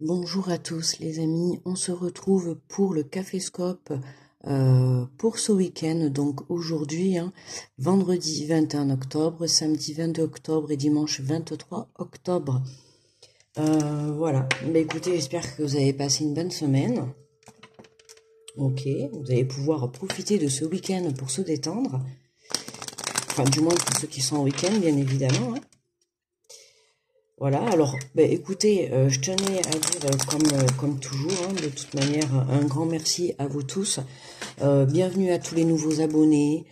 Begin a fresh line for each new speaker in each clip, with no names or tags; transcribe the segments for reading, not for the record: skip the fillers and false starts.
Bonjour à tous les amis, on se retrouve pour le Caféscope pour ce week-end, donc aujourd'hui, vendredi 21 octobre, samedi 22 octobre et dimanche 23 octobre. Voilà, bah, écoutez, j'espère que vous avez passé une bonne semaine. Ok, vous allez pouvoir profiter de ce week-end pour se détendre. Enfin, du moins pour ceux qui sont en week-end, bien évidemment. Voilà, alors, écoutez, je tenais à dire, comme toujours, de toute manière, un grand merci à vous tous. Bienvenue à tous les nouveaux abonnés.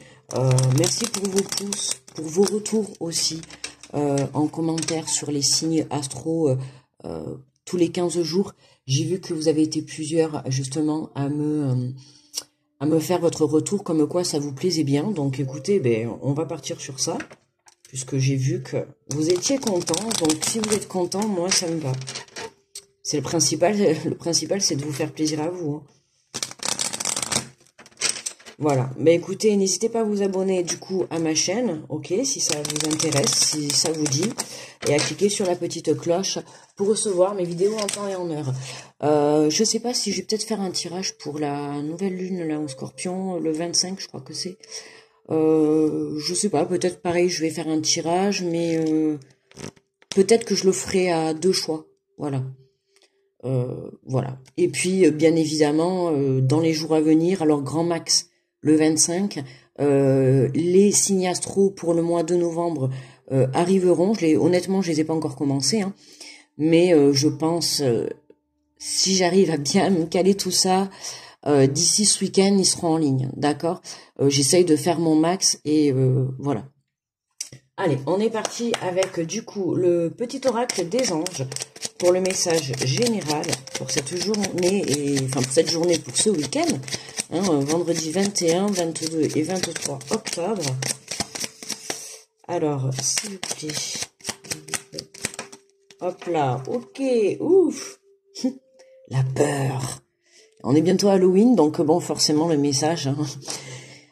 Merci pour vos pouces, pour vos retours aussi en commentaire sur les signes astro tous les 15 jours. J'ai vu que vous avez été plusieurs, justement, à me faire votre retour, comme quoi ça vous plaisait bien. Donc, écoutez, on va partir sur ça, puisque j'ai vu que vous étiez contents. Donc, si vous êtes contents, moi, ça me va. C'est le principal, c'est de vous faire plaisir à vous. Voilà, écoutez, n'hésitez pas à vous abonner du coup à ma chaîne, ok, si ça vous intéresse, si ça vous dit, et à cliquer sur la petite cloche pour recevoir mes vidéos en temps et en heure. Je sais pas si je vais peut-être faire un tirage pour la nouvelle lune là en Scorpion, le 25 je crois que c'est. Je sais pas, peut-être pareil, je vais faire un tirage, mais peut-être que je le ferai à 2 choix, voilà. Voilà. Et puis, bien évidemment, dans les jours à venir, alors grand max le 25, les signes astro pour le mois de novembre arriveront. Honnêtement, je les ai pas encore commencés, mais je pense, si j'arrive à bien me caler tout ça, d'ici ce week-end, ils seront en ligne, d'accord. J'essaye de faire mon max et voilà. Allez, on est parti avec du coup le petit oracle des anges pour le message général pour cette journée, pour cette journée, pour ce week-end, vendredi 21, 22 et 23 octobre. Alors, s'il vous plaît. Hop là, ok, ouf. La peur. On est bientôt Halloween, donc bon, forcément le message.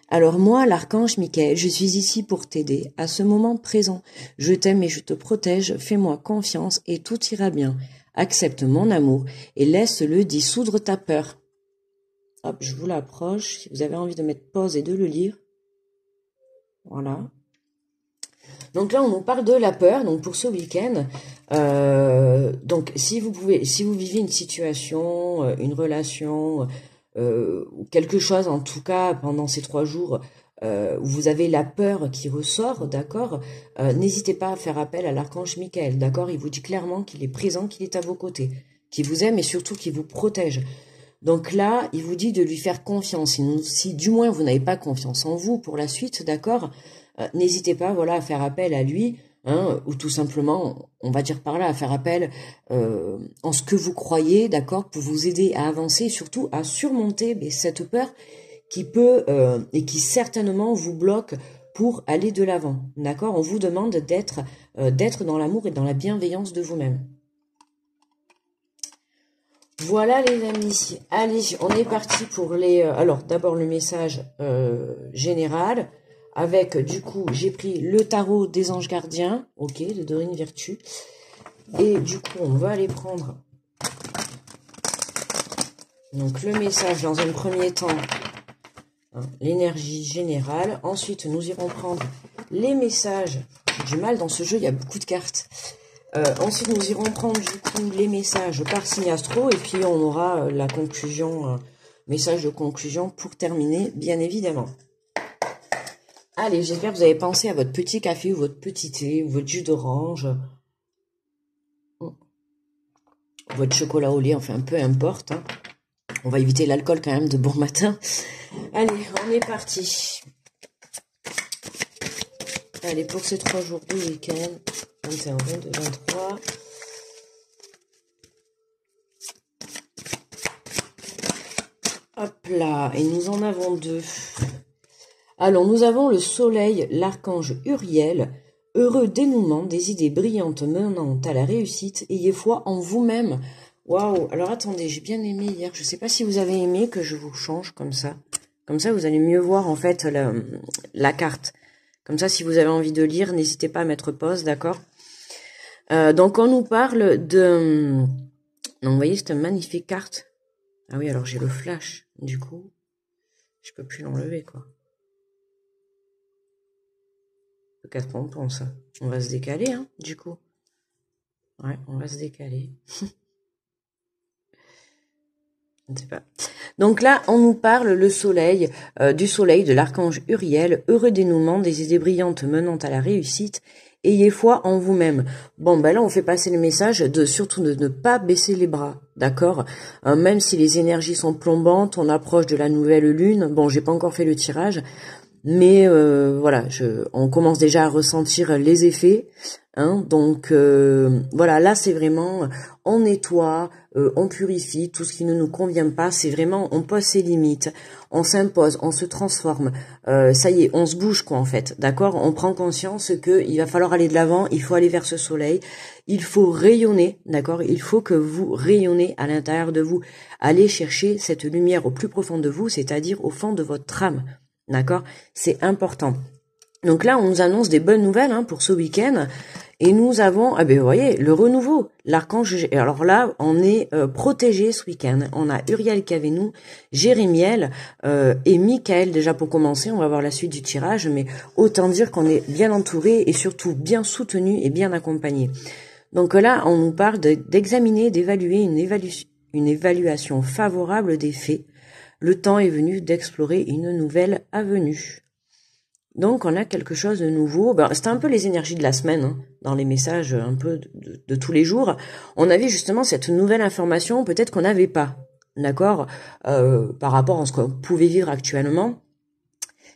Alors moi, l'archange Michael, je suis ici pour t'aider. À ce moment présent, je t'aime et je te protège. Fais-moi confiance et tout ira bien. Accepte mon amour et laisse-le dissoudre ta peur. Hop, je vous l'approche. Si vous avez envie de mettre pause et de le lire. Voilà. Donc là, on nous parle de la peur. Donc pour ce week-end, donc si vous vivez une situation, une relation, ou quelque chose en tout cas pendant ces 3 jours où vous avez la peur qui ressort, d'accord, n'hésitez pas à faire appel à l'archange Michael, d'accord, il vous dit clairement qu'il est présent, qu'il est à vos côtés, qu'il vous aime et surtout qu'il vous protège. Donc là, il vous dit de lui faire confiance. Si du moins vous n'avez pas confiance en vous pour la suite, d'accord, n'hésitez pas, voilà, à faire appel à lui, ou tout simplement, on va dire par là, à faire appel en ce que vous croyez, d'accord, pour vous aider à avancer et surtout à surmonter cette peur qui peut et qui certainement vous bloque pour aller de l'avant, d'accord. On vous demande d'être dans l'amour et dans la bienveillance de vous-même. Voilà les amis, allez, on est parti pour les... alors d'abord le message général, avec du coup j'ai pris le tarot des anges gardiens, ok, de Dorine Virtue, et du coup on va aller prendre donc le message dans un premier temps, l'énergie générale, ensuite nous irons prendre les messages, j'ai du mal dans ce jeu, il y a beaucoup de cartes. Ensuite, nous irons prendre du coup les messages par signe astro et puis on aura la conclusion, message de conclusion pour terminer, bien évidemment. Allez, j'espère que vous avez pensé à votre petit café ou votre petit thé ou votre jus d'orange, votre chocolat au lait, enfin peu importe. On va éviter l'alcool quand même de bon matin. Allez, on est parti. Allez, pour ces 3 jours de week-end, 21, 22, 23... Hop là, et nous en avons 2. Alors, nous avons le soleil, l'archange Uriel, heureux dénouement des idées brillantes menant à la réussite, ayez foi en vous-même. Waouh, alors attendez, j'ai bien aimé hier, je ne sais pas si vous avez aimé que je vous change comme ça. Comme ça, vous allez mieux voir en fait la carte. Comme ça, si vous avez envie de lire, n'hésitez pas à mettre pause, d'accord. Donc, on nous parle Donc, vous voyez cette magnifique carte. Ah oui, alors j'ai le flash. Du coup, je peux plus l'enlever, quoi. Qu'est-ce qu'on pense? On va se décaler, hein, du coup. Ouais, on va se décaler. Je ne sais pas. Donc là, on nous parle le soleil, du soleil de l'archange Uriel, heureux dénouement, des idées brillantes menant à la réussite. Ayez foi en vous-même. Bon, ben là, on fait passer le message de surtout de ne pas baisser les bras, d'accord? Même si les énergies sont plombantes, on approche de la nouvelle lune. Bon, j'ai pas encore fait le tirage, mais voilà, on commence déjà à ressentir les effets. Hein, donc voilà, là c'est vraiment, on nettoie, on purifie tout ce qui ne nous convient pas. C'est vraiment, on pose ses limites, on s'impose, on se transforme. Ça y est, on se bouge quoi en fait, d'accord? On prend conscience que il va falloir aller de l'avant, il faut aller vers ce soleil, il faut rayonner, d'accord? Il faut que vous rayonnez à l'intérieur de vous, allez chercher cette lumière au plus profond de vous, c'est-à-dire au fond de votre âme, d'accord? C'est important. Donc là, on nous annonce des bonnes nouvelles hein, pour ce week-end. Et nous avons, ah ben vous voyez, le renouveau, l'archange. Alors là, on est protégé ce week-end. On a Uriel qui est avec nous, Jérémiel et Michael. Déjà pour commencer, on va voir la suite du tirage, mais autant dire qu'on est bien entouré et surtout bien soutenu et bien accompagné. Donc là, on nous parle d'examiner, d'évaluer une évaluation favorable des faits. Le temps est venu d'explorer une nouvelle avenue. Donc, on a quelque chose de nouveau. Ben, c'était un peu les énergies de la semaine, hein, dans les messages un peu de tous les jours. On avait justement cette nouvelle information, peut-être qu'on n'avait pas, d'accord, par rapport à ce qu'on pouvait vivre actuellement.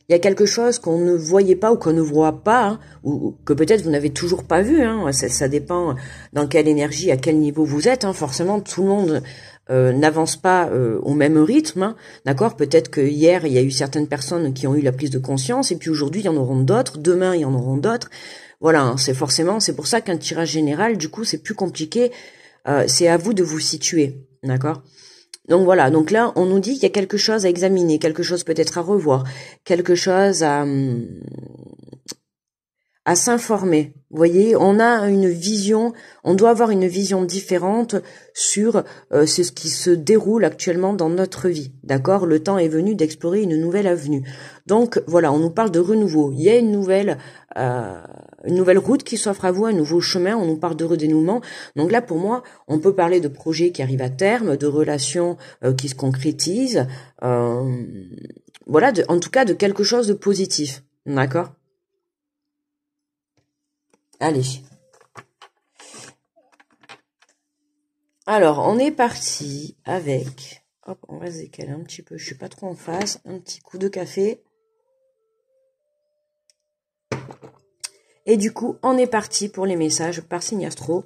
Il y a quelque chose qu'on ne voyait pas ou qu'on ne voit pas, hein, ou que peut-être vous n'avez toujours pas vu. Hein, ça dépend dans quelle énergie, à quel niveau vous êtes. Hein, forcément, tout le monde n'avance pas au même rythme, hein, d'accord? Peut-être que hier, il y a eu certaines personnes qui ont eu la prise de conscience, et puis aujourd'hui, il y en auront d'autres, demain, il y en auront d'autres. Voilà, hein, c'est pour ça qu'un tirage général, du coup, c'est plus compliqué, c'est à vous de vous situer, d'accord? Donc voilà, donc là, on nous dit qu'il y a quelque chose à examiner, quelque chose peut-être à revoir, quelque chose à s'informer. Vous voyez, on a une vision, on doit avoir une vision différente sur ce qui se déroule actuellement dans notre vie. D'accord? Le temps est venu d'explorer une nouvelle avenue. Donc voilà, on nous parle de renouveau. Il y a une nouvelle route qui s'offre à vous, un nouveau chemin. On nous parle de redénouement. Donc là, pour moi, on peut parler de projets qui arrivent à terme, de relations qui se concrétisent. Voilà, en tout cas, de quelque chose de positif. D'accord? Allez. Alors, on est parti avec... Hop, on va se décaler un petit peu. Je suis pas trop en face. Un petit coup de café. Et du coup, on est parti pour les messages par signe astro.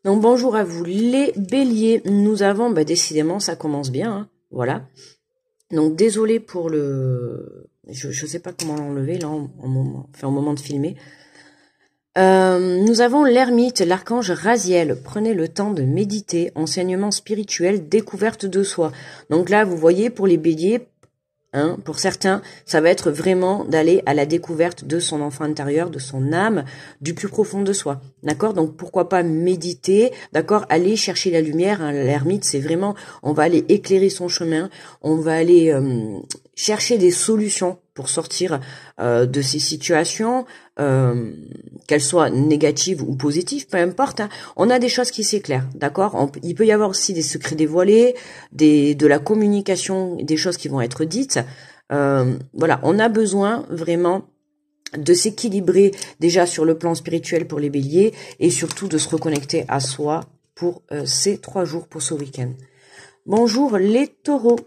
Donc, bonjour à vous les béliers. Nous avons, décidément, ça commence bien. Hein, voilà. Donc, désolé pour le... Je sais pas comment l'enlever, là, au moment de filmer. Nous avons l'ermite, l'archange Raziel. Prenez le temps de méditer, enseignement spirituel, découverte de soi. Donc là, vous voyez, pour les béliers, hein, pour certains, ça va être vraiment d'aller à la découverte de son enfant intérieur, de son âme, du plus profond de soi. D'accord? Donc pourquoi pas méditer, d'accord? Aller chercher la lumière. Hein, l'ermite, c'est vraiment, on va aller éclairer son chemin, on va aller chercher des solutions pour sortir de ces situations, qu'elles soient négatives ou positives, peu importe. Hein. On a des choses qui s'éclairent, d'accord? Il peut y avoir aussi des secrets dévoilés, de la communication, des choses qui vont être dites. Voilà, on a besoin vraiment de s'équilibrer déjà sur le plan spirituel pour les béliers et surtout de se reconnecter à soi pour ces 3 jours, pour ce week-end. Bonjour les taureaux.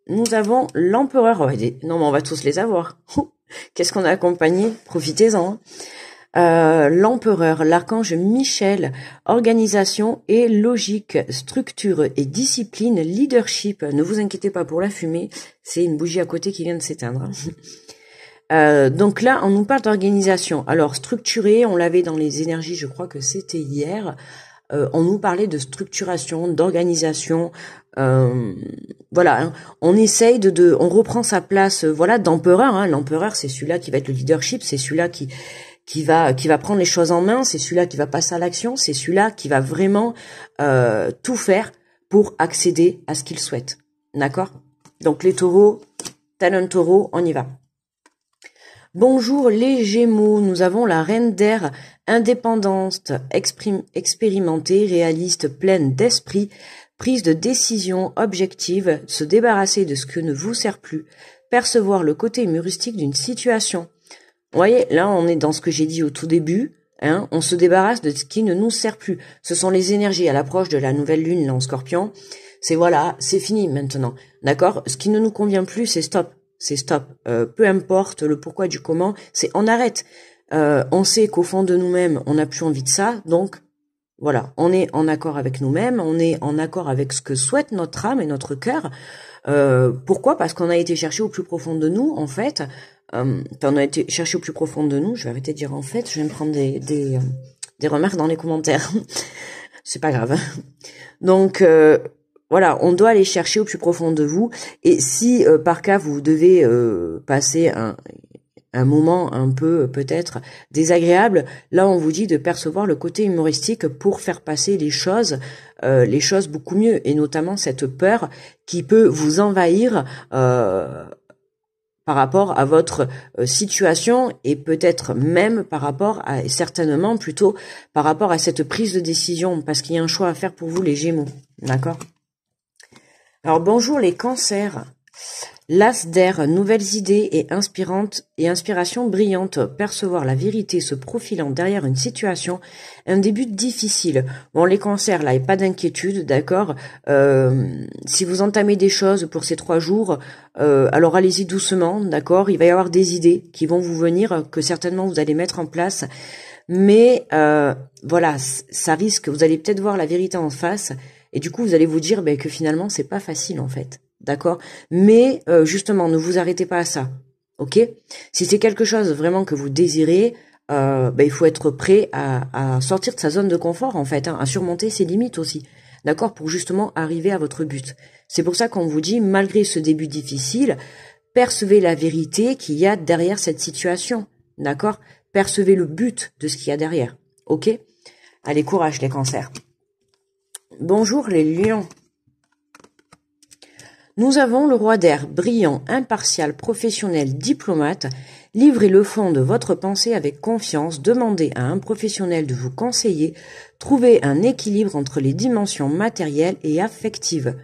Nous avons l'empereur. Non, mais on va tous les avoir. Qu'est-ce qu'on a accompagné? Profitez-en. L'empereur, l'archange Michel, organisation et logique, structure et discipline, leadership. Ne vous inquiétez pas pour la fumée, c'est une bougie à côté qui vient de s'éteindre. Donc là, on nous parle d'organisation. Alors, structuré, on l'avait dans les énergies, je crois que c'était hier. On nous parlait de structuration, d'organisation. Voilà, hein. On essaye on reprend sa place, voilà, d'empereur. Hein. L'empereur, c'est celui-là qui va être le leadership, c'est celui-là qui va prendre les choses en main, c'est celui-là qui va passer à l'action, c'est celui-là qui va vraiment tout faire pour accéder à ce qu'ils souhaitent. D'accord? Donc les taureaux, tel un taureau, on y va. Bonjour les Gémeaux, nous avons la reine d'air, indépendante, expérimentée, réaliste, pleine d'esprit, prise de décision objective, se débarrasser de ce que ne vous sert plus, percevoir le côté humoristique d'une situation. Vous voyez, là on est dans ce que j'ai dit au tout début, hein, on se débarrasse de ce qui ne nous sert plus. Ce sont les énergies à l'approche de la nouvelle lune là, en Scorpion. C'est voilà, c'est fini maintenant, d'accord? Ce qui ne nous convient plus, c'est stop. C'est stop. Peu importe le pourquoi du comment, c'est on arrête. On sait qu'au fond de nous-mêmes, on n'a plus envie de ça, donc voilà, on est en accord avec nous-mêmes, on est en accord avec ce que souhaite notre âme et notre cœur. Pourquoi? Parce qu'on a été chercher au plus profond de nous, en fait. On a été chercher au plus profond de nous. Je vais arrêter de dire en fait. Je vais me prendre des remarques dans les commentaires. C'est pas grave. Donc voilà, on doit aller chercher au plus profond de vous. Et si par cas vous devez passer un moment un peu peut-être désagréable, là on vous dit de percevoir le côté humoristique pour faire passer les choses beaucoup mieux, et notamment cette peur qui peut vous envahir par rapport à votre situation, et peut-être même par rapport à, et certainement plutôt par rapport à cette prise de décision, parce qu'il y a un choix à faire pour vous les Gémeaux, d'accord? Alors bonjour les Cancers. L'as d'air, nouvelles idées et inspiration brillante, percevoir la vérité se profilant derrière une situation, un début difficile. Bon, les Cancers, là, et pas d'inquiétude, d'accord. Si vous entamez des choses pour ces 3 jours, alors allez-y doucement, d'accord. Il va y avoir des idées qui vont vous venir, que certainement vous allez mettre en place. Mais voilà, ça risque, vous allez peut-être voir la vérité en face, et du coup vous allez vous dire que finalement c'est pas facile en fait. D'accord? Mais justement, ne vous arrêtez pas à ça. Ok? Si c'est quelque chose vraiment que vous désirez, il faut être prêt à sortir de sa zone de confort, en fait, hein, à surmonter ses limites aussi. D'accord? Pour justement arriver à votre but. C'est pour ça qu'on vous dit, malgré ce début difficile, percevez la vérité qu'il y a derrière cette situation. D'accord? Percevez le but de ce qu'il y a derrière. Ok? Allez, courage les Cancers. Bonjour les Lions. Nous avons le roi d'air, brillant, impartial, professionnel, diplomate. Livrez le fond de votre pensée avec confiance, demandez à un professionnel de vous conseiller, trouvez un équilibre entre les dimensions matérielles et affectives.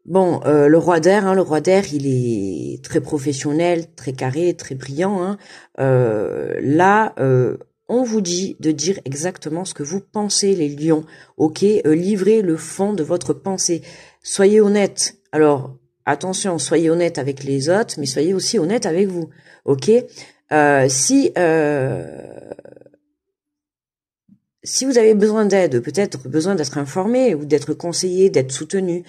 Bon, le roi d'air, il est très professionnel, très carré, très brillant. Hein. Là, on vous dit de dire exactement ce que vous pensez, les lions. Ok, livrez le fond de votre pensée. Soyez honnête. Alors, attention, soyez honnête avec les autres, mais soyez aussi honnête avec vous. Ok, si vous avez besoin d'aide, peut-être besoin d'être informé ou d'être conseillé, d'être soutenu,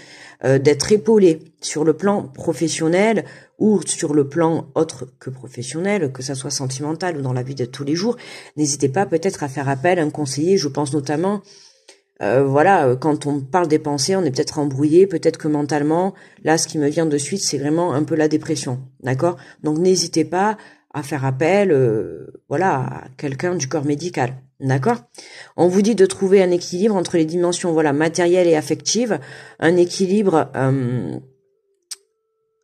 d'être épaulé sur le plan professionnel ou sur le plan autre que professionnel, que ça soit sentimental ou dans la vie de tous les jours, n'hésitez pas peut-être à faire appel à un conseiller. Je pense notamment, voilà, quand on parle des pensées, on est peut-être embrouillé, peut-être que mentalement, là, ce qui me vient de suite, c'est vraiment un peu la dépression, d'accord? Donc n'hésitez pas à faire appel, voilà, à quelqu'un du corps médical. D'accord? On vous dit de trouver un équilibre entre les dimensions, voilà, matérielles et affectives, un équilibre,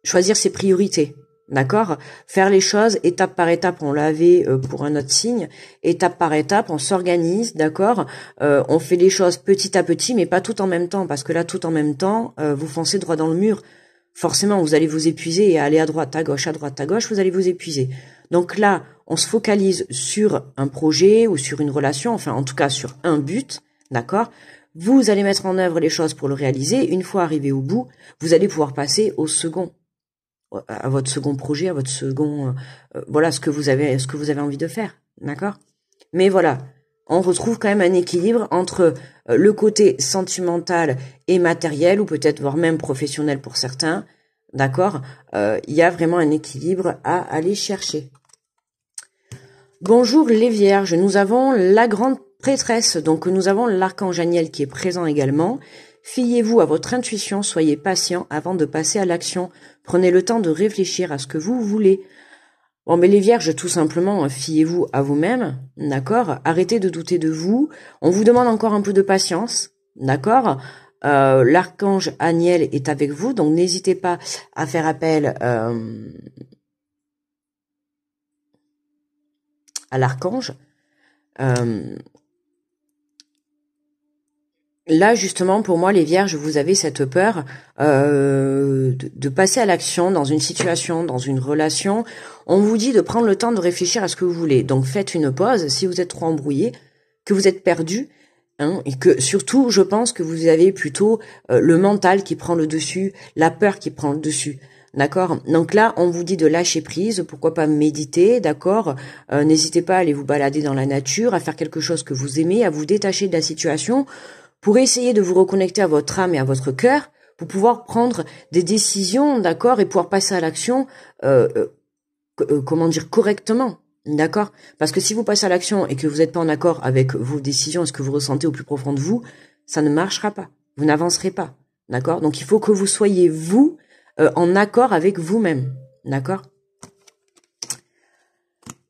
choisir ses priorités, d'accord? Faire les choses étape par étape, on l'avait pour un autre signe, étape par étape, on s'organise, d'accord? On fait les choses petit à petit, mais pas tout en même temps, parce que là, tout en même temps, vous foncez droit dans le mur. Forcément, vous allez vous épuiser et aller à droite, à gauche, vous allez vous épuiser. Donc là, on se focalise sur un projet ou sur une relation, enfin en tout cas sur un but, d'accord? Vous allez mettre en œuvre les choses pour le réaliser. Une fois arrivé au bout, vous allez pouvoir passer au second, à votre second projet, à votre second, voilà ce que vous avez envie de faire, d'accord? Mais voilà, on retrouve quand même un équilibre entre le côté sentimental et matériel, ou peut-être voire même professionnel pour certains, d'accord? Il y a vraiment un équilibre à aller chercher. Bonjour les Vierges, nous avons la grande prêtresse, donc nous avons l'archange Aniel qui est présent également. Fiez-vous à votre intuition, soyez patient avant de passer à l'action. Prenez le temps de réfléchir à ce que vous voulez. Bon, mais les Vierges, tout simplement, fiez-vous à vous-même, d'accord? Arrêtez de douter de vous. On vous demande encore un peu de patience, d'accord? L'archange Aniel est avec vous, donc n'hésitez pas à faire appel à l'archange. Là, justement, pour moi, les vierges, vous avez cette peur de passer à l'action dans une situation, dans une relation. On vous dit de prendre le temps de réfléchir à ce que vous voulez. Donc, faites une pause si vous êtes trop embrouillé, que vous êtes perdu, hein, et que surtout, je pense que vous avez plutôt le mental qui prend le dessus, la peur qui prend le dessus. D'accord? Donc là, on vous dit de lâcher prise, pourquoi pas méditer, d'accord? N'hésitez pas à aller vous balader dans la nature, à faire quelque chose que vous aimez, à vous détacher de la situation, pour essayer de vous reconnecter à votre âme et à votre cœur, pour pouvoir prendre des décisions, d'accord, et pouvoir passer à l'action, comment dire, correctement, d'accord? Parce que si vous passez à l'action et que vous n'êtes pas en accord avec vos décisions et ce que vous ressentez au plus profond de vous, ça ne marchera pas, vous n'avancerez pas, d'accord? Donc il faut que vous soyez, vous, en accord avec vous-même, d'accord?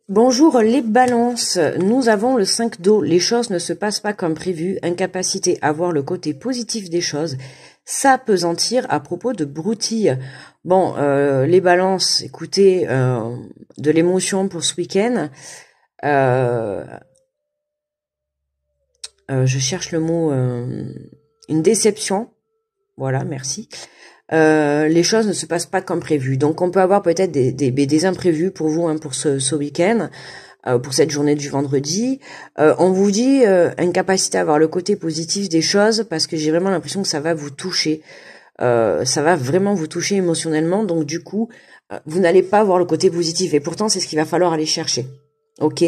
Bonjour les balances, nous avons le 5 d'eau, les choses ne se passent pas comme prévu, incapacité à voir le côté positif des choses, s'appesantir à propos de broutille. Bon, les balances, écoutez, de l'émotion pour ce week-end, je cherche le mot, une déception, voilà, merci. Les choses ne se passent pas comme prévu. Donc on peut avoir peut-être des imprévus pour vous, hein, pour ce week-end, pour cette journée du vendredi. On vous dit incapacité à voir le côté positif des choses parce que j'ai vraiment l'impression que ça va vous toucher. Ça va vraiment vous toucher émotionnellement. Donc du coup, vous n'allez pas voir le côté positif. Et pourtant, c'est ce qu'il va falloir aller chercher. Ok.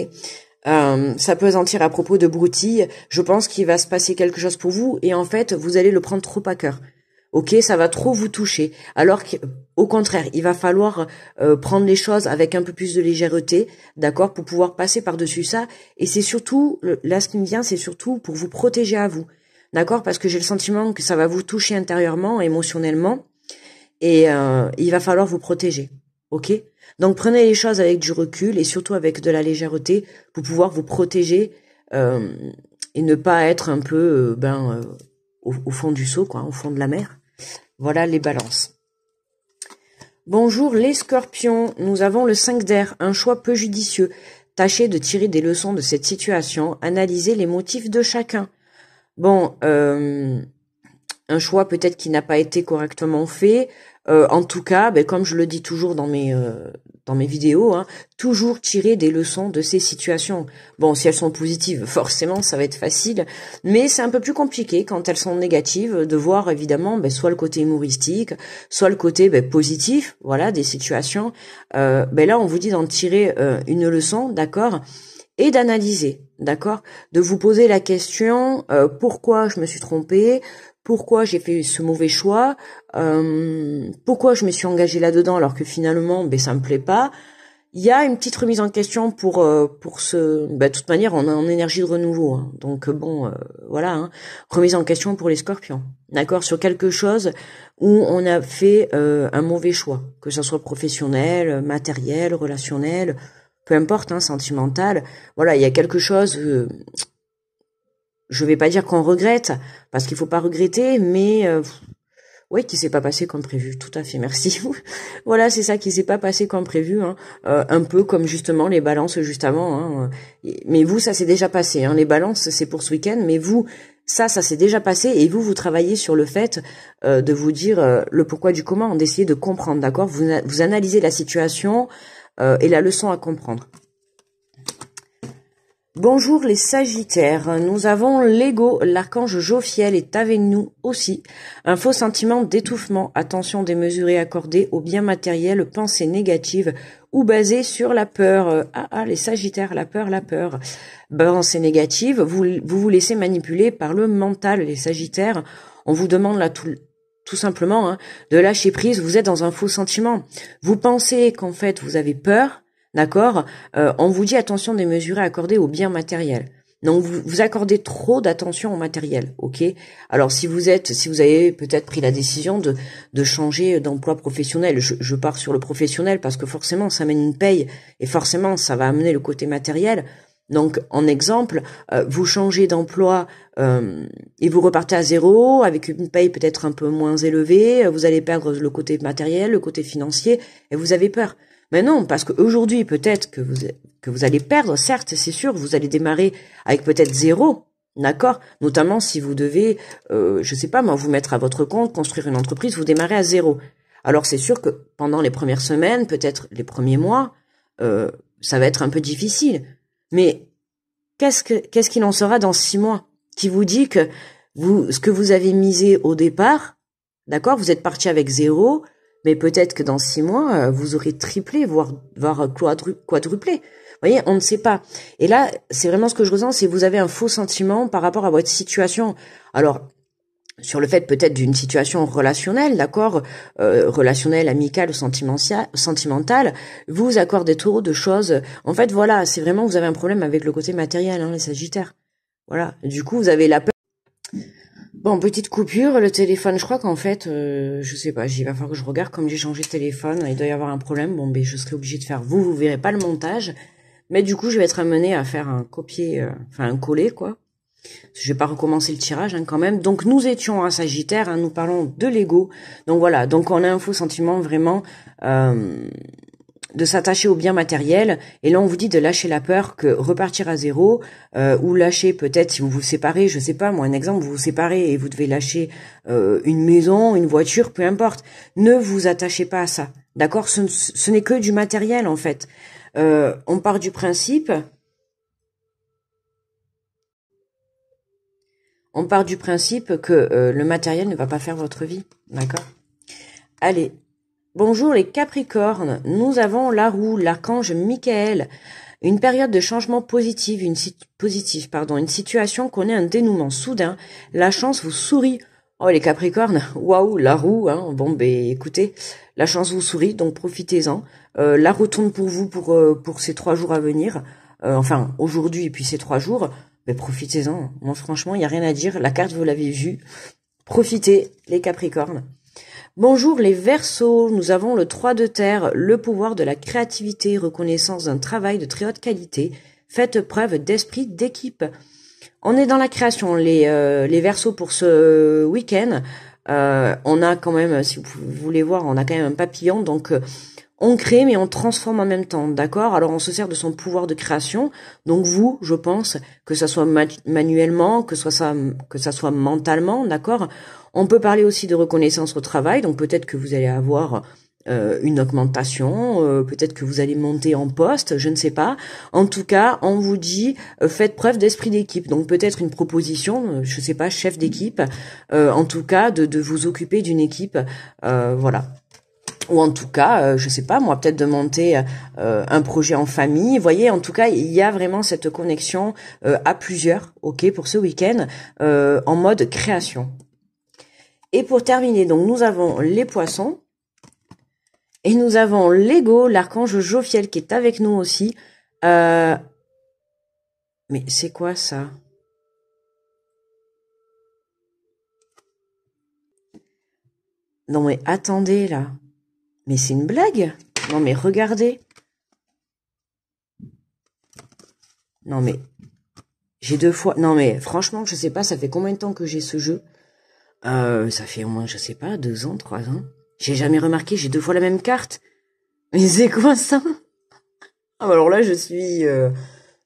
Ça peut sentir à propos de broutille. Je pense qu'il va se passer quelque chose pour vous et en fait, vous allez le prendre trop à cœur. Ok, ça va trop vous toucher. Alors qu'au contraire, il va falloir prendre les choses avec un peu plus de légèreté, d'accord, pour pouvoir passer par-dessus ça. Et c'est surtout, là ce qui me vient, c'est surtout pour vous protéger à vous, d'accord, parce que j'ai le sentiment que ça va vous toucher intérieurement, émotionnellement, et il va falloir vous protéger, ok. Donc prenez les choses avec du recul et surtout avec de la légèreté pour pouvoir vous protéger et ne pas être un peu, au fond du seau, quoi, au fond de la mer. Voilà les balances. Bonjour les scorpions, nous avons le 5 d'air, un choix peu judicieux. Tâchez de tirer des leçons de cette situation, analysez les motifs de chacun. Bon, un choix peut-être qui n'a pas été correctement fait. En tout cas, comme je le dis toujours dans mes vidéos, hein, toujours tirer des leçons de ces situations. Bon, si elles sont positives, forcément, ça va être facile, mais c'est un peu plus compliqué quand elles sont négatives, de voir évidemment soit le côté humoristique, soit le côté positif, voilà, des situations. Là, on vous dit d'en tirer une leçon, d'accord, et d'analyser, d'accord, de vous poser la question pourquoi je me suis trompée, pourquoi j'ai fait ce mauvais choix, pourquoi je me suis engagée là-dedans alors que finalement ça me plaît pas. Il y a une petite remise en question pour ce, de toute manière on est en énergie de renouveau, hein. Donc voilà, hein. Remise en question pour les scorpions, d'accord, sur quelque chose où on a fait un mauvais choix, que ce soit professionnel, matériel, relationnel, peu importe, hein, sentimental. Voilà, il y a quelque chose. Je vais pas dire qu'on regrette, parce qu'il faut pas regretter, mais oui, qui s'est pas passé comme prévu. Tout à fait, merci. Voilà, c'est ça qui s'est pas passé comme prévu, hein. Un peu comme justement les balances juste avant, hein. Mais vous, ça s'est déjà passé, hein. Les balances, c'est pour ce week-end, mais vous, ça s'est déjà passé, et vous travaillez sur le fait de vous dire le pourquoi du comment, d'essayer de comprendre, d'accord. Vous analysez la situation et la leçon à comprendre. Bonjour les sagittaires, nous avons l'ego, l'archange Jophiel est avec nous aussi. Un faux sentiment d'étouffement, attention démesurée accordée aux biens matériels, pensées négatives ou basées sur la peur. Les sagittaires, la peur. Pensées négatives, vous laissez manipuler par le mental, les sagittaires. On vous demande là tout simplement, hein, de lâcher prise, vous êtes dans un faux sentiment. Vous pensez qu'en fait vous avez peur. D'accord, on vous dit attention démesurée accordée aux biens matériels. Donc vous accordez trop d'attention au matériel, ok. Alors si vous avez peut-être pris la décision de changer d'emploi professionnel, je pars sur le professionnel parce que forcément ça mène une paye et forcément ça va amener le côté matériel. Donc, en exemple, vous changez d'emploi et vous repartez à zéro avec une paye peut-être un peu moins élevée. Vous allez perdre le côté matériel, le côté financier, et vous avez peur. Mais non, parce qu'aujourd'hui, peut-être que vous allez perdre, certes, c'est sûr, vous allez démarrer avec peut-être zéro, d'accord? Notamment si vous devez, je sais pas moi, vous mettre à votre compte, construire une entreprise, vous démarrez à zéro. Alors c'est sûr que pendant les premières semaines, peut-être les premiers mois, ça va être un peu difficile. Mais qu'est-ce qu'il en sera dans 6 mois? Qui vous dit que ce que vous avez misé au départ, d'accord, vous êtes parti avec zéro, mais peut-être que dans 6 mois, vous aurez triplé, voire quadruplé. Vous voyez, on ne sait pas. Et là, c'est vraiment ce que je ressens, c'est que vous avez un faux sentiment par rapport à votre situation. Alors, sur le fait peut-être d'une situation relationnelle, d'accord, relationnelle, amicale ou sentimentale, vous accordez trop de choses. En fait, voilà, c'est vraiment, vous avez un problème avec le côté matériel, hein, les Sagittaires. Voilà, du coup, vous avez la peur. Bon, petite coupure, le téléphone, je crois qu'en fait, je sais pas, il va falloir que je regarde comme j'ai changé de téléphone, il doit y avoir un problème, bon, ben, je serai obligée de faire, vous verrez pas le montage, mais du coup, je vais être amenée à faire un copier, enfin, un coller, quoi. Je vais pas recommencer le tirage hein, quand même. Donc nous étions un Sagittaire, hein, nous parlons de l'ego. Donc voilà, donc on a un faux sentiment vraiment de s'attacher au bien matériel. Et là on vous dit de lâcher la peur, que repartir à zéro ou lâcher peut-être si vous vous séparez, je sais pas moi un exemple, vous vous séparez et vous devez lâcher une maison, une voiture, peu importe. Ne vous attachez pas à ça, d'accord? Ce n'est que du matériel en fait. On part du principe. On part du principe que le matériel ne va pas faire votre vie, d'accord? Allez, bonjour les Capricornes, nous avons la roue, l'archange Michael. Une période de changement positive, une situation connaît un dénouement soudain. La chance vous sourit. Oh les Capricornes, waouh, la roue, hein. Bon ben écoutez, la chance vous sourit, donc profitez-en. La retourne pour vous pour ces 3 jours à venir. Enfin aujourd'hui et puis ces 3 jours. Mais profitez-en. Moi, franchement, il n'y a rien à dire. La carte, vous l'avez vue. Profitez, les Capricornes. Bonjour, les Verseaux. Nous avons le 3 de terre, le pouvoir de la créativité, reconnaissance d'un travail de très haute qualité. Faites preuve d'esprit d'équipe. On est dans la création, les Verseaux, pour ce week-end. On a quand même, si vous voulez voir, on a quand même un papillon. Donc, on crée, mais on transforme en même temps, d'accord? Alors, on se sert de son pouvoir de création. Donc, vous, je pense, que ça soit manuellement, que ça soit mentalement, d'accord? On peut parler aussi de reconnaissance au travail. Donc, peut-être que vous allez avoir une augmentation, peut-être que vous allez monter en poste, je ne sais pas. En tout cas, on vous dit, faites preuve d'esprit d'équipe. Donc, peut-être une proposition, je ne sais pas, chef d'équipe, en tout cas, de vous occuper d'une équipe, voilà. Ou en tout cas, je sais pas, moi, peut-être de monter un projet en famille. Vous voyez, en tout cas, il y a vraiment cette connexion à plusieurs, ok, pour ce week-end, en mode création. Et pour terminer, donc, nous avons les poissons. Et nous avons l'ego, l'archange Jophiel, qui est avec nous aussi. Mais c'est quoi ça? Non mais attendez, là. Mais c'est une blague? Non mais regardez. Non mais j'ai 2 fois. Non mais franchement, je sais pas, ça fait combien de temps que j'ai ce jeu? Ça fait au moins, je sais pas, 2 ans, 3 ans. J'ai jamais remarqué, j'ai 2 fois la même carte. Mais c'est quoi ça? Ah bah alors là, je suis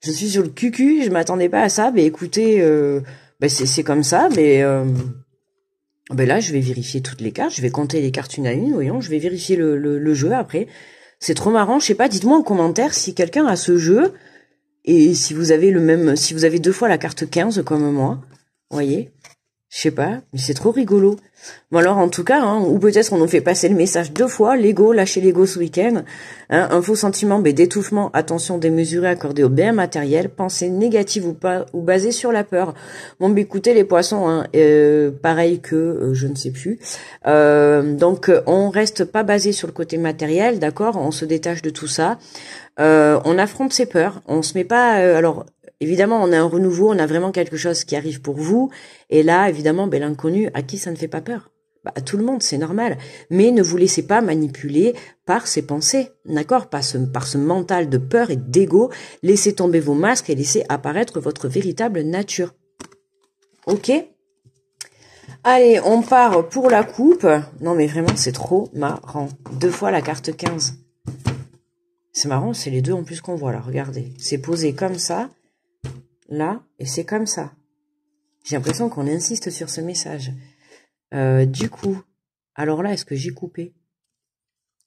sur le cucu, je m'attendais pas à ça. Mais écoutez, c'est comme ça, mais là, je vais vérifier toutes les cartes, je vais compter les cartes une à une, voyons, je vais vérifier le jeu après. C'est trop marrant, je sais pas, dites-moi en commentaire si quelqu'un a ce jeu, et si vous avez si vous avez 2 fois la carte 15 comme moi, voyez, je sais pas, mais c'est trop rigolo. Bon alors en tout cas, hein, ou peut-être on nous fait passer le message 2 fois, l'ego, lâchez l'ego ce week-end, hein, un faux sentiment d'étouffement, attention démesurée accordée au bien matériel, pensée négative ou pas, ou basée sur la peur. Bon écoutez les poissons, hein, pareil que je ne sais plus, donc on reste pas basé sur le côté matériel, d'accord, on se détache de tout ça, on affronte ses peurs, on se met pas, alors évidemment, on a un renouveau, on a vraiment quelque chose qui arrive pour vous. Et là, évidemment, l'inconnu, à qui ça ne fait pas peur? Bah, tout le monde, c'est normal. Mais ne vous laissez pas manipuler par ces pensées, d'accord? Par ce mental de peur et d'ego. Laissez tomber vos masques et laissez apparaître votre véritable nature. Ok? Allez, on part pour la coupe. Non, mais vraiment, c'est trop marrant. 2 fois la carte 15. C'est marrant, c'est les deux en plus qu'on voit là. Regardez, c'est posé comme ça, là, et c'est comme ça. J'ai l'impression qu'on insiste sur ce message. Du coup, alors là, est-ce que j'ai coupé?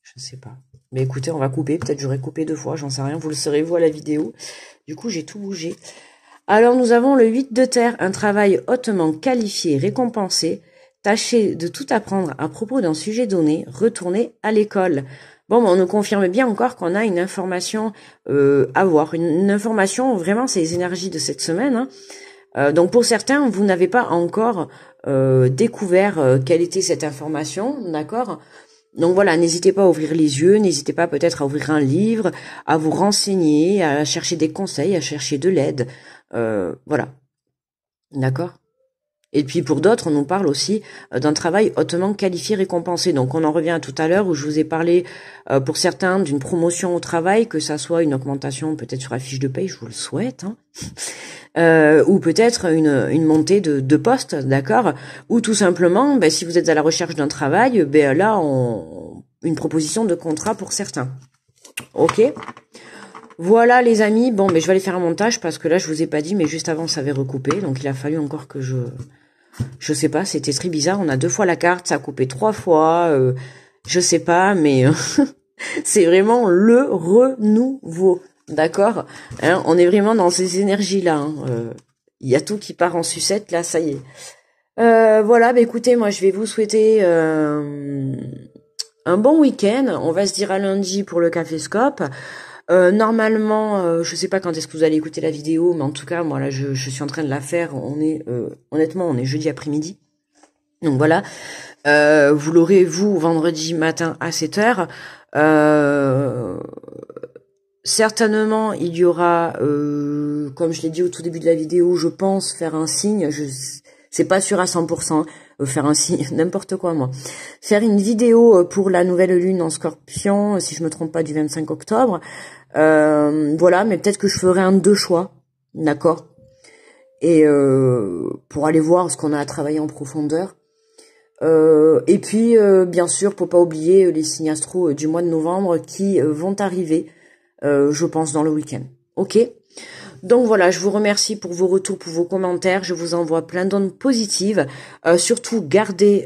Je ne sais pas. Mais écoutez, on va couper. Peut-être j'aurais coupé 2 fois, j'en sais rien. Vous le saurez, vous, à la vidéo. Du coup, j'ai tout bougé. Alors, nous avons le 8 de terre, un travail hautement qualifié, récompensé. Tâchez de tout apprendre à propos d'un sujet donné. Retournez à l'école. Bon, on nous confirme bien encore qu'on a une information à voir. Une information, vraiment, c'est les énergies de cette semaine. Hein. Donc, pour certains, vous n'avez pas encore découvert quelle était cette information, d'accord? Donc voilà, n'hésitez pas à ouvrir les yeux, n'hésitez pas peut-être à ouvrir un livre, à vous renseigner, à chercher des conseils, à chercher de l'aide. Voilà. D'accord? Et puis pour d'autres, on nous parle aussi d'un travail hautement qualifié, récompensé. Donc on en revient à tout à l'heure où je vous ai parlé pour certains d'une promotion au travail, que ça soit une augmentation peut-être sur la fiche de paye, je vous le souhaite, hein. Ou peut-être une montée de poste, d'accord? Ou tout simplement, ben, si vous êtes à la recherche d'un travail, ben là, une proposition de contrat pour certains. Ok? Voilà les amis, bon, mais je vais aller faire un montage parce que là, je vous ai pas dit, mais juste avant, ça avait recoupé. Donc il a fallu encore que je sais pas, c'était très bizarre. On a 2 fois la carte, ça a coupé 3 fois. Je sais pas, mais c'est vraiment le renouveau. D'accord, hein, on est vraiment dans ces énergies-là. Hein. Y a tout qui part en sucette, là, ça y est. Voilà, bah écoutez, moi je vais vous souhaiter un bon week-end. On va se dire à lundi pour le Caféscope. Normalement, je sais pas quand est-ce que vous allez écouter la vidéo, mais en tout cas, moi là, je suis en train de la faire. On est, honnêtement, on est jeudi après-midi. Donc voilà, vous l'aurez, vous, vendredi matin à 7h. Certainement, il y aura, comme je l'ai dit au tout début de la vidéo, je pense faire un signe. C'est pas sûr à 100%. Faire un signe, n'importe quoi moi. Faire une vidéo pour la nouvelle lune en Scorpion, si je me trompe pas, du 25 octobre. Voilà, mais peut-être que je ferai un 2 choix, d'accord. Et pour aller voir ce qu'on a à travailler en profondeur. Et puis, bien sûr, pour pas oublier les signes astro du mois de novembre qui vont arriver, je pense, dans le week-end. Ok? Donc voilà, je vous remercie pour vos retours, pour vos commentaires. Je vous envoie plein d'ondes positives. Surtout, gardez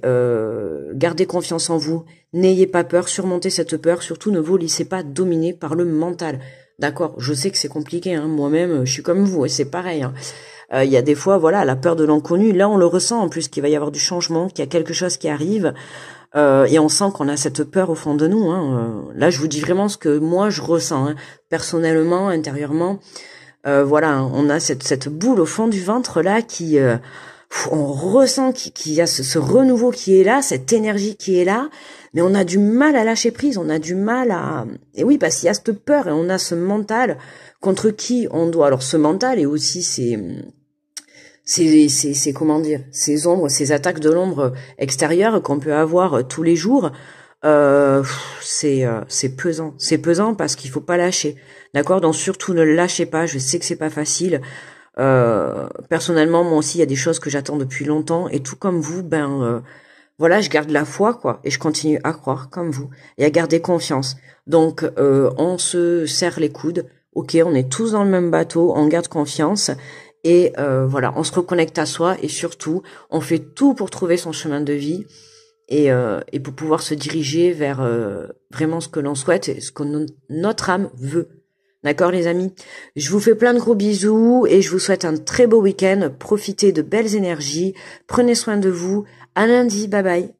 confiance en vous. N'ayez pas peur, surmontez cette peur. Surtout, ne vous laissez pas dominer par le mental. D'accord? Je sais que c'est compliqué. Hein. Moi-même, je suis comme vous et c'est pareil. Hein. Il y a des fois, voilà, la peur de l'inconnu. Là, on le ressent en plus qu'il va y avoir du changement, qu'il y a quelque chose qui arrive. Et on sent qu'on a cette peur au fond de nous. Hein. Là, je vous dis vraiment ce que moi, je ressens. Hein. Personnellement, intérieurement. Voilà, on a cette boule au fond du ventre là qui, on ressent qu'il y a ce renouveau qui est là, cette énergie qui est là, mais on a du mal à lâcher prise, on a du mal à... Et oui, parce qu'il y a cette peur et on a ce mental contre qui on doit... Alors ce mental et aussi c'est comment dire, ces ombres, ces attaques de l'ombre extérieure qu'on peut avoir tous les jours, c'est pesant parce qu'il faut pas lâcher, d'accord? Donc surtout ne lâchez pas. Je sais que c'est pas facile. Personnellement, moi aussi, il y a des choses que j'attends depuis longtemps et tout comme vous, voilà, je garde la foi quoi et je continue à croire comme vous et à garder confiance. Donc on se serre les coudes. Ok, on est tous dans le même bateau, on garde confiance. Et voilà, on se reconnecte à soi et surtout, on fait tout pour trouver son chemin de vie et pour pouvoir se diriger vers vraiment ce que l'on souhaite et ce que notre âme veut. D'accord les amis? Je vous fais plein de gros bisous et je vous souhaite un très beau week-end. Profitez de belles énergies. Prenez soin de vous. À lundi. Bye bye.